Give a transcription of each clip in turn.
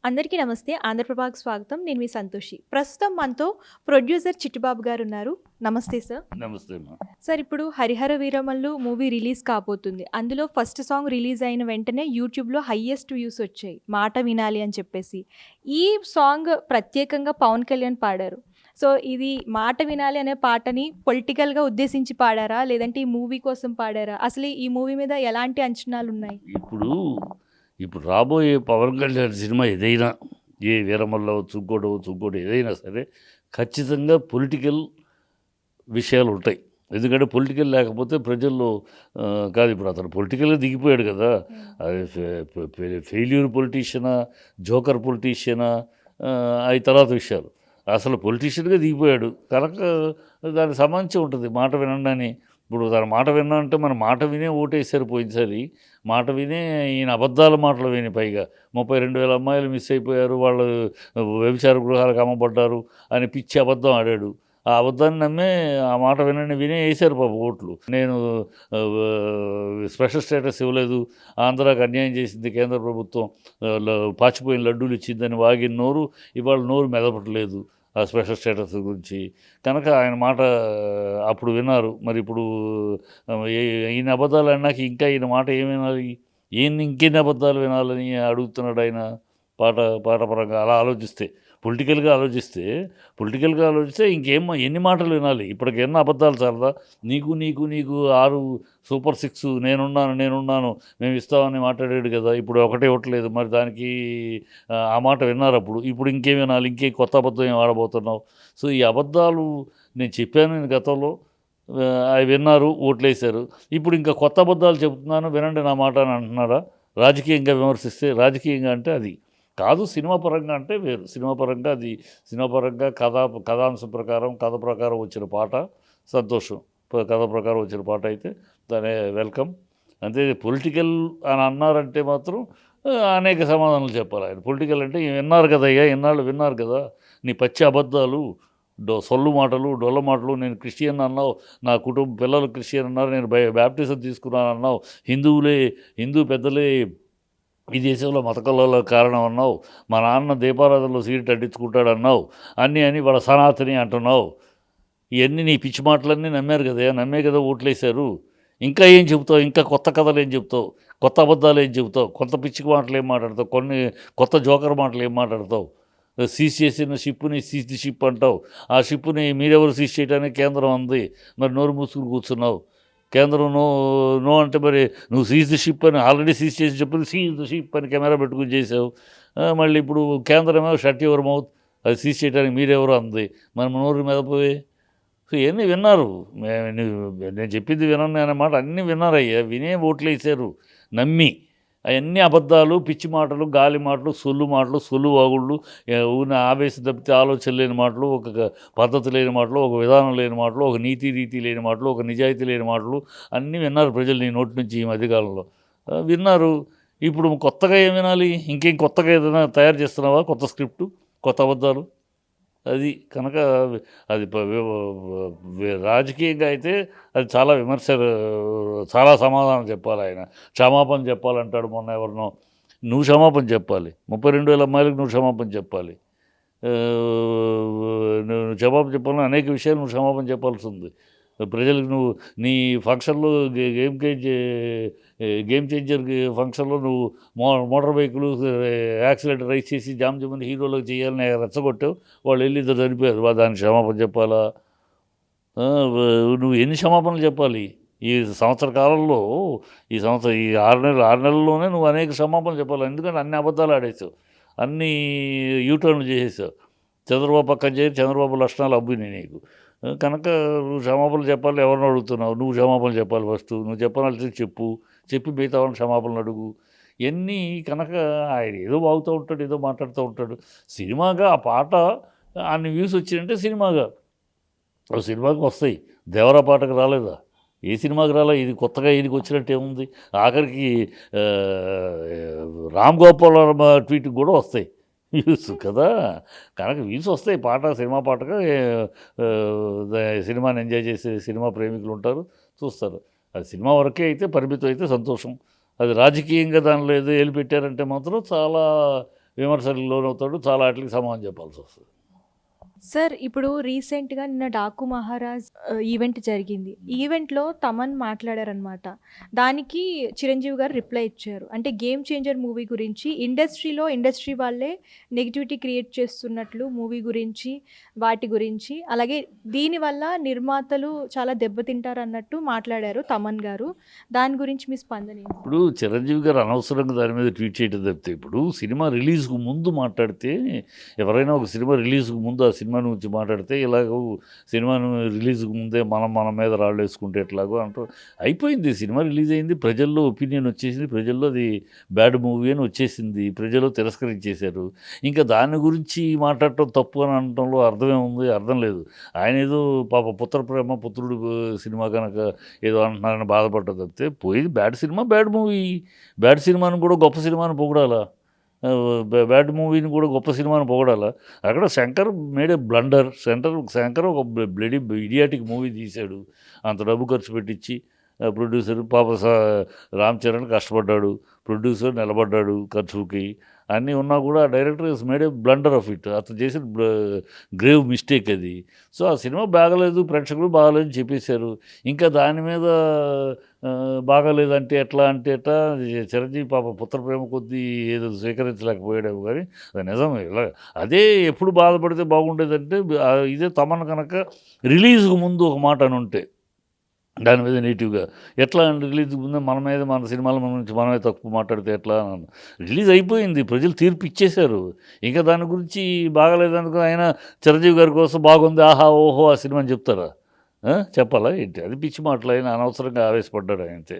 అందరికీ నమస్తే. ఆంధ్రప్రభకి స్వాగతం. నేను మీ సంతోషి. ప్రస్తుతం మనతో ప్రొడ్యూసర్ చిట్టిబాబు గారు ఉన్నారు. నమస్తే సార్. నమస్తే అమ్మా. సార్ ఇప్పుడు 'హరిహర వీరమల్లు' మూవీ రిలీజ్ కాబోతుంది. అందులో ఫస్ట్ సాంగ్ రిలీజ్ అయిన వెంటనే యూట్యూబ్‌లో హైయెస్ట్ వ్యూస్ వచ్చాయి. 'మాట వినాలి' అని చెప్పేసి. ఈ సాంగ్ ప్రత్యేకంగా పవన్ కళ్యాణ్ పాడారు. సో ఇది 'మాట వినాలి' అనే పాటని పొలిటికల్‌గా ఉద్దేశించి పాడారా? లేదంటే ఈ మూవీ కోసం పాడారా? అసలు ఈ మూవీ మీద ఎలాంటి అంచనాలున్నాయి? ఇప్పుడు రాబోయే పవన్ కళ్యాణ్ సినిమా ఏదైనా, ఏ వీరమల్లు అవ్వచ్చు, ఇంకోటి ఏదైనా సరే ఖచ్చితంగా పొలిటికల్ విషయాలు ఉంటాయి. ఎందుకంటే పొలిటికల్ లేకపోతే ప్రజల్లో కాదు. ఇప్పుడు అతను పొలిటికల్‌గా దిగిపోయాడు కదా! అది ఫెయిల్యూర్ పొలిటీషియనా, జోకర్ పొలిటీషియనా, అయి తర్వాత విషయాలు. అసలు పొలిటీషియన్‌గా దిగిపోయాడు కనుక దానికి సంబంధించి ఉంటుంది మాట వినండి అని. ఇప్పుడు తన మాట విన్నా అంటే మన మాట వినే ఓటేసారు పోయినసారి. మాట వినే ఈయన అబద్ధాల మాటలు విని పైగా 32,000 అమ్మాయిలు మిస్ అయిపోయారు, వాళ్ళు వ్యభిచార గృహాలకు అమ్మబడ్డారు అని పిచ్చి అబద్ధం ఆడాడు. ఆ అబద్ధాన్ని నమ్మే ఆ మాట వినే వేశారు పాపం ఓట్లు. నేను స్పెషల్ స్టేటస్ ఇవ్వలేదు, ఆంధ్రాకి అన్యాయం చేసింది కేంద్ర ప్రభుత్వం, పాచిపోయిన లడ్డూలు ఇచ్చిందని వాగిన నోరు ఇవాళ నోరు మెదపట్లేదు ఆ స్పెషల్ స్టేటస్ గురించి. కనుక ఆయన మాట అప్పుడు విన్నారు. మరి ఇప్పుడు ఈయన అబద్ధాలు అన్నాక ఇంకా ఈయన మాట ఏం వినాలి? ఇంకెన్ని అబద్ధాలు వినాలని అడుగుతున్నాడు ఆయన. పాట పాట పరంగా అలా ఆలోచిస్తే, పొలిటికల్గా ఆలోచిస్తే ఎన్ని మాటలు వినాలి? ఇప్పటికి ఎన్ని అబద్ధాలు చాలదా? నీకు 6 సూపర్ 6 నేనున్నాను మేము ఇస్తామని మాట్లాడాడు కదా! ఇప్పుడు ఒకటే ఇవ్వట్లేదు. మరి దానికి ఆ మాట విన్నారు అప్పుడు. ఇప్పుడు ఇంకేం వినాలి? కొత్త అబద్ధం ఏం ఆడబోతున్నావు? సో ఈ అబద్ధాలు నేను చెప్పాను గతంలో, అవి విన్నారు, ఓట్లేశారు. ఇప్పుడు ఇంకా కొత్త అబద్ధాలు చెబుతున్నాను వినండి నా మాట అని అంటున్నారా? రాజకీయంగా విమర్శిస్తే, రాజకీయంగా అంటే అది కాదు. సినిమా పరంగా అంటే వేరు. సినిమా పరంగా కథాంశం ప్రకారం, కథ ప్రకారం వచ్చిన పాట సంతోషం. కథ ప్రకారం వచ్చిన పాట అయితే దానే వెల్కమ్. అంతే. పొలిటికల్ అని అన్నారంటే మాత్రం అనేక సమాధానాలు చెప్పాలి ఆయన. పొలిటికల్ అంటే విన్నారు కదయ్యా, ఇన్నాళ్ళు విన్నారు కదా నీ పచ్చి అబద్ధాలు, సొల్లు మాటలు, డొల్ల మాటలు. నేను క్రిస్టియన్ అన్నావు, నా కుటుంబ పిల్లలు క్రిస్టియన్ అన్నారు, నేను బ్యాప్టిజం తీసుకున్నాను అన్నావు, హిందూ పెద్దలే ఈ దేశంలో మత కల్లోల కారణం అన్నావు, మా నాన్న దీపారాధనలో సీట్ అంటించుకుంటాడన్నావు, అని వాళ్ళ సనాతని అంటున్నావు. ఇవన్నీ నీ పిచ్చి మాటలన్నీ నమ్మారు కదా, నమ్మే కదా ఓట్లేశారు. ఇంకా ఏం చెబుతావు? ఇంకా కొత్త కథలు ఏం చెబుతావు? కొత్త అబద్ధాలు ఏం చెబుతావు? కొత్త పిచ్చి మాటలు ఏం మాట్లాడతావు? కొన్ని కొత్త జోకర్ మాటలు ఏం మాట్లాడతావు? సీజ్ చేసిన షిప్ని సీజ్ ది షిప్ అంటావు. ఆ షిప్ని మీరెవరు సీజ్ చేయడానికి కేంద్రం ఉంది, మరి నోరు మూసుకుని కూర్చున్నావు. కేంద్రం నో అంటే మరి నువ్వు సీజ్ ది షిప్ అని ఆల్రెడీ సీజ్ చేసి చెప్పి సీజ్ ది షిప్ అని కెమెరా పెట్టుకుని చేసావు. మళ్ళీ ఇప్పుడు కేంద్రమేమో షట్ యువర్ మౌత్, అది సీజ్ చేయడానికి మీరెవరు అంది, మరి నోరు మెదపోయి. సో ఇవన్నీ విన్నారు. నేను చెప్పింది వినను అనే మాట అన్నీ విన్నారయ్యా. వినే ఓట్లు వేసారు నమ్మి. అవన్నీ అబద్ధాలు, పిచ్చి మాటలు, గాలి మాటలు, సొల్లు వాగుళ్ళు, ఊరిన ఆవేశం తప్పితే ఆలోచన లేని మాటలు, ఒక పద్ధతి లేని మాటలు, ఒక విధానం లేని మాటలు, ఒక రీతి లేని మాటలు, ఒక నిజాయితీ లేని మాటలు అన్నీ విన్నారు ప్రజలు నీ నోటి నుంచి ఈ మధ్యకాలంలో. విన్నారు. ఇప్పుడు కొత్తగా ఏం వినాలి? కొత్తగా ఏదైనా తయారు చేస్తున్నావా? కొత్త స్క్రిప్టు, కొత్త అబద్ధాలు? అది కనుక అది రాజకీయంగా అయితే అది చాలా విమర్శ, చాలా సమాధానం చెప్పాలి ఆయన. క్షమాపణ చెప్పాలంటాడు మొన్న ఎవరినో. నువ్వు క్షమాపణ చెప్పాలి. 32,000 అమ్మాయిలకు నువ్వు క్షమాపణ చెప్పాలి. నువ్వు క్షమాపణ చెప్పాలని అనేక విషయాలు నువ్వు క్షమాపణ చెప్పాల్సి ఉంది. ప్రజలకు నువ్వు నీ ఫంక్షన్లో గేమ్ చేంజర్ ఫంక్షన్లో నువ్వు మోటార్ బైకులు యాక్సిలేటర్ రైస్ చేసి జామ్ హీరోలకు చేయాలని రెచ్చగొట్టావు. వాళ్ళు వెళ్ళి ఇద్దరు చనిపోయారు. దానికి క్షమాపణ చెప్పాలా? నువ్వు ఎన్ని క్షమాపణలు చెప్పాలి ఈ సంవత్సర కాలంలో? ఈ 6 నెలల్లోనే నువ్వు అనేక క్షమాపణలు చెప్పాలి. ఎందుకంటే అన్ని అబద్ధాలు ఆడేసావు, అన్నీ యూటర్న్లు చేసేసావు. చంద్రబాబు పక్కన చేరి చంద్రబాబు లక్షణాలు అబ్బినాయి నీకు. కనుక నువ్వు క్షమాపణలు చెప్పాలి. ఎవరిని అడుగుతున్నావు? నువ్వు క్షమాపణలు చెప్పాలి. ఫస్ట్ నువ్వు చెప్పాల్సి చెప్పి మిగతా వాళ్ళని క్షమాపణలు అడుగు. ఇవన్నీ కనుక ఆయన ఏదో బాగుతూ ఉంటాడు, ఏదో మాట్లాడుతూ ఉంటాడు. సినిమాగా ఆ పాట అన్ని వ్యూస్ వచ్చినాయంటే సినిమాకి వస్తాయి. దేవరా పాటకు రాలేదా? ఏ సినిమాకి రాలే? ఇది కొత్తగా ఈయనకి వచ్చినట్టు ఏముంది? ఆఖరికి రామ్ గోపాల్ వర్మ ట్వీట్కి కూడా వస్తాయి వ్యూస్ కదా. కనుక వ్యూస్ వస్తాయి. సినిమా పాటగా సినిమాని ఎంజాయ్ చేసే సినిమా ప్రేమికులు ఉంటారు, చూస్తారు. అది సినిమా వరకే అయితే పరిమితం అయితే సంతోషం. అది రాజకీయంగా దానిలో ఏదో పెట్టారంటే మాత్రం చాలా విమర్శలకు లోనవుతాడు, చాలా వాటికి సమాధానం చెప్పాల్సి వస్తుంది. సార్ ఇప్పుడు రీసెంట్‌గా నిన్న 'డాకు మహారాజ్' ఈవెంట్ జరిగింది. ఈవెంట్‌లో తమన్ మాట్లాడారనమాట. దానికి చిరంజీవి గారు రిప్లై ఇచ్చారు. అంటే 'గేమ్ చేంజర్' మూవీ గురించి ఇండస్ట్రీ వాళ్ళే నెగటివిటీ క్రియేట్ చేస్తున్నట్లు మూవీ గురించి, వాటి గురించి. అలాగే దీనివల్ల నిర్మాతలు చాలా దెబ్బతింటారన్నట్టు మాట్లాడారు తమన్ గారు. దాని గురించి మీ స్పందన ఏంటి? ఇప్పుడు చిరంజీవి గారు అనవసరంగా దాని మీద ట్వీట్ చేయడం తప్పితే, ఇప్పుడు సినిమా రిలీజ్‌కు ముందు మాట్లాడితే, ఎవరైనా ఒక సినిమా రిలీజ్‌కు ముందు ఆ సినిమా గురించి మాట్లాడితే, ఇలాగ సినిమాను రిలీజ్‌కు ముందే మన మీద రాళ్ళేసుకుంటే ఎట్లాగో అంటూ అయిపోయింది. సినిమా రిలీజ్ అయింది, ప్రజల్లో ఒపీనియన్ వచ్చేసింది, ప్రజల్లో అది బ్యాడ్ మూవీ అని వచ్చేసింది, ప్రజలు తిరస్కరించేశారు. ఇంకా దాని గురించి మాట్లాడటం తప్పు అని అనటంలో అర్థమేముంది? అర్థం లేదు. ఆయన ఏదో పాప పుత్ర ప్రేమ పుత్రుడు సినిమా కనుక ఏదో అంటున్నారని బాధపడ్డా తప్పితే, పోయింది bad cinema, bad movie. Bad సినిమాని కూడా గొప్ప సినిమాని పొగడాలా? బ్యాడ్ మూవీని కూడా గొప్ప సినిమాని పొగడాలా? అక్కడ శంకర్ మేడ్ ఏ బ్లండర్. శంకర్ ఒక బ్లడీ ఇడియాటిక్ మూవీ తీశాడు. అంత డబ్బు ఖర్చు పెట్టించి ప్రొడ్యూసర్ పాప రామ్ చరణ్ కష్టపడ్డాడు, ప్రొడ్యూసర్ నిలబడ్డాడు ఖర్చుకి, అన్నీ ఉన్నా కూడా director is made A blunder of it. అతను చేసిన గ్రేవ్ మిస్టేక్ అది. సో ఆ సినిమా బాగలేదు, ప్రేక్షకులు బాగలేదని చెప్పేశారు. ఇంకా దాని మీద బాగాలేదంటే ఎట్లా అంటే ఎట్లా? చిరంజీవి పాప పుత్ర ప్రేమ కొద్దీ ఏదో స్వీకరించలేకపోయాడేమో కానీ అది నిజం. ఇలా అదే ఎప్పుడు బాధపడితే బాగుండేదంటే, ఇదే తమన్ కనుక రిలీజ్కు ముందు ఒక మాట అని ఉంటే దాని మీద నెగిటివ్గా ఎట్లా అంటే, రిలీజ్కి ముందే మన మీద మన సినిమాల గురించి మనమే తక్కువ మాట్లాడితే ఎట్లా అని. రిలీజ్ అయిపోయింది, ప్రజలు తీర్పు ఇచ్చేశారు. ఇంకా దాని గురించి బాగాలేదనుకో ఆయన చిరంజీవి గారి కోసం బాగుంది ఆహా ఓహో ఆ సినిమా అని చెప్తారా? చెప్పాలా ఏంటి? అది పిచ్చి మాటలు. ఆయన అనవసరంగా ఆవేశపడ్డాడు ఆయన అంతే.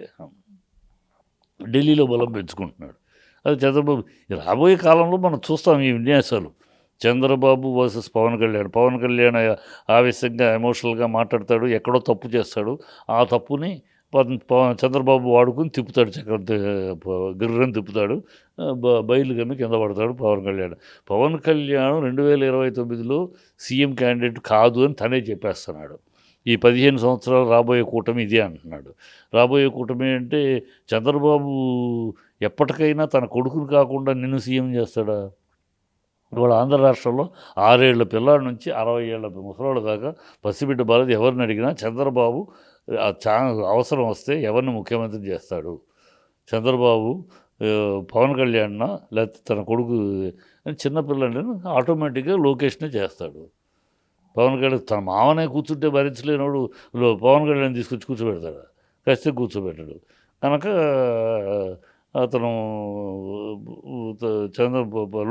ఢిల్లీలో బలం పెంచుకుంటున్నాడు. అది చంద్రబాబు రాబోయే కాలంలో మనం చూస్తాం ఈ విన్యాసాలు. చంద్రబాబు వర్సెస్ పవన్ కళ్యాణ్. పవన్ కళ్యాణ్ ఆవేశంగా ఎమోషనల్గా మాట్లాడతాడు, ఎక్కడో తప్పు చేస్తాడు. ఆ తప్పుని చంద్రబాబు వాడుకుని తిప్పుతాడు, గిర్రని తిప్పుతాడు, బయలు గమ్మి కింద పడతాడు పవన్ కళ్యాణ్. పవన్ కళ్యాణ్ 2029లో సీఎం క్యాండిడేట్ కాదు అని తనే చెప్పేస్తున్నాడు. ఈ 15 సంవత్సరాలు రాబోయే కూటమి ఇదే అంటున్నాడు. రాబోయే కూటమి అంటే చంద్రబాబు ఎప్పటికైనా తన కొడుకుని కాకుండా నిన్ను సీఎం చేస్తాడా? ఇవాళ ఆంధ్ర రాష్ట్రంలో 6 ఏళ్ల పిల్లాడి నుంచి 60 ఏళ్ల ముసలోళ్ళ దాకా పసిబిడ్డ బాలది ఎవరిని అడిగినా చంద్రబాబు అవసరం వస్తే ఎవరిని ముఖ్యమంత్రి చేస్తాడు? చంద్రబాబు పవన్ కళ్యాణ్న లేకపోతే తన కొడుకు చిన్నపిల్లని ఆటోమేటిక్గా లోకేష్నే చేస్తాడు. పవన్ కళ్యాణ్ తన మామనే కూర్చుంటే భరించలేనోడు పవన్ కళ్యాణ్ తీసుకొచ్చి కూర్చోబెడతాడు? ఖచ్చితంగా కూర్చోబెట్టాడు. కనుక అతను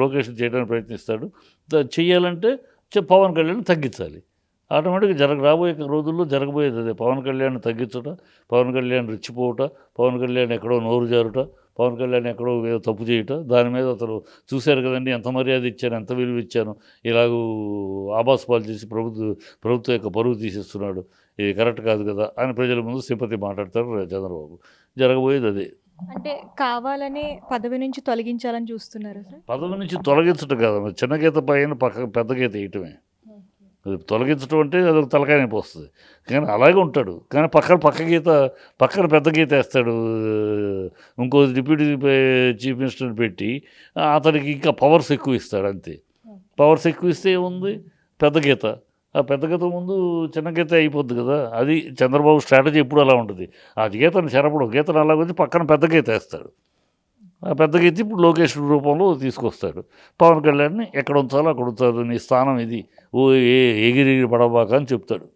లోకేషన్ చేయడానికి ప్రయత్నిస్తాడు. చెయ్యాలంటే పవన్ కళ్యాణ్ తగ్గించాలి. ఆటోమేటిక్గా రాబోయే రోజుల్లో జరగబోయేది అదే. పవన్ కళ్యాణ్ తగ్గించుట, పవన్ కళ్యాణ్ రెచ్చిపోవుట, పవన్ కళ్యాణ్ ఎక్కడో నోరు జారుట, పవన్ కళ్యాణ్ ఎక్కడో ఏదో తప్పు చేయట. దాని మీద అతను చూశారు కదండి, ఎంత మర్యాద ఇచ్చాను, ఎంత విలువ ఇచ్చాను, ఇలాగూ ఆబాస్ పాలు చేసి ప్రభుత్వం యొక్క పరువు తీసేస్తున్నాడు, ఇది కరెక్ట్ కాదు కదా అని ప్రజల ముందు సింపతి మాట్లాడతారు చంద్రబాబు. జరగబోయేది అదే. అంటే కావాలనే పదవి నుంచి తొలగించాలని చూస్తున్నారా సార్? పదవి నుంచి తొలగించడం కాదు, చిన్న గీత పైన పెద్ద గీత వేయటమే. అది తొలగించడం అంటే అదొక తలకాయ నొప్పి వస్తుంది. కానీ అలాగే ఉంటాడు, కానీ పక్కన పెద్ద గీత వేస్తాడు. ఇంకో డిప్యూటీ చీఫ్ మినిస్టర్ని పెట్టి అతనికి ఇంకా పవర్స్ ఎక్కువ ఇస్తాడు అంతే. పవర్స్ ఎక్కువ ఇస్తే ఏముంది? పెద్ద గీత. ఆ పెద్ద గీత ముందు చిన్న గీత అయిపోద్ది కదా. అది చంద్రబాబు స్ట్రాటజీ ఎప్పుడు అలా ఉంటుంది. ఆ గీతను చెరపడు, గీతను అలా వచ్చి పక్కన పెద్ద గీత వేస్తాడు. ఆ పెద్ద గీత ఇప్పుడు లోకేష్ రూపంలో తీసుకొస్తాడు. పవన్ కళ్యాణ్ని ఎక్కడ ఉంచాలో అక్కడ ఉంచాలి, నీ స్థానం ఇది, ఓ ఎగిరి పడబాక అని చెప్తాడు.